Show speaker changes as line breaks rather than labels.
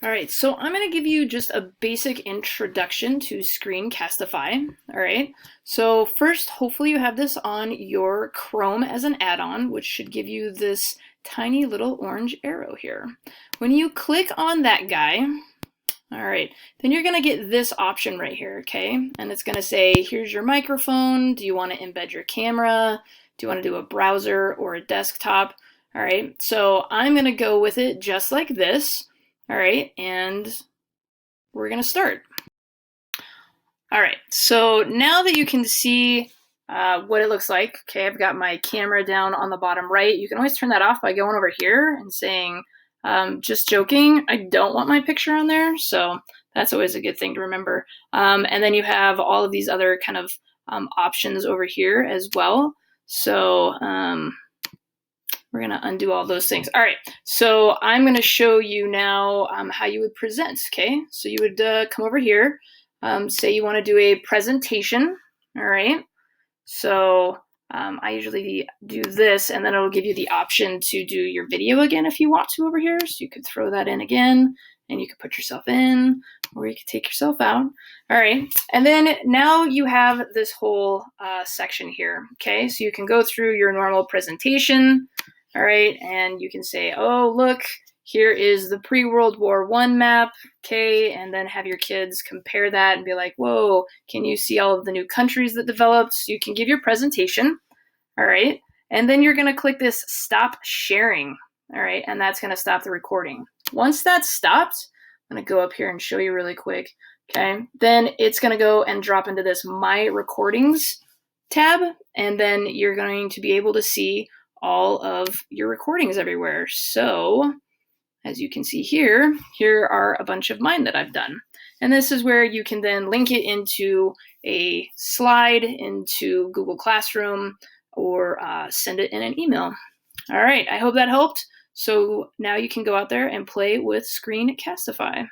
All right, so I'm going to give you just a basic introduction to Screencastify. All right, so first, hopefully you have this on your Chrome as an add-on, which should give you this tiny little orange arrow here. When you click on that guy, all right, then you're going to get this option right here, okay? And it's going to say, here's your microphone. Do you want to embed your camera? Do you want to do a browser or a desktop? All right, so I'm going to go with it just like this. All right, and we're gonna start. All right, so now that you can see what it looks like, okay, I've got my camera down on the bottom right. You can always turn that off by going over here and saying, just joking, I don't want my picture on there, so that's always a good thing to remember. And then you have all of these other kind of options over here as well. So we're going to undo all those things. All right, so I'm going to show you now how you would present, okay? So you would come over here, say you want to do a presentation, all right? So I usually do this, and then it'll give you the option to do your video again if you want to over here. So you could throw that in again, and you could put yourself in, or you could take yourself out. All right, and then now you have this whole section here, okay? So you can go through your normal presentation, all right, and you can say, oh, look, here is the pre-World War I map, okay, and then have your kids compare that and be like, whoa, can you see all of the new countries that developed? So you can give your presentation, all right, and then you're going to click this stop sharing, all right, and that's going to stop the recording. Once that's stopped, I'm going to go up here and show you really quick, okay, then it's going to go and drop into this My Recordings tab, and then you're going to be able to see all of your recordings everywhere. So as you can see here, here are a bunch of mine that I've done. And this is where you can then link it into a slide, into Google Classroom, or send it in an email. All right, I hope that helped. So now you can go out there and play with Screencastify.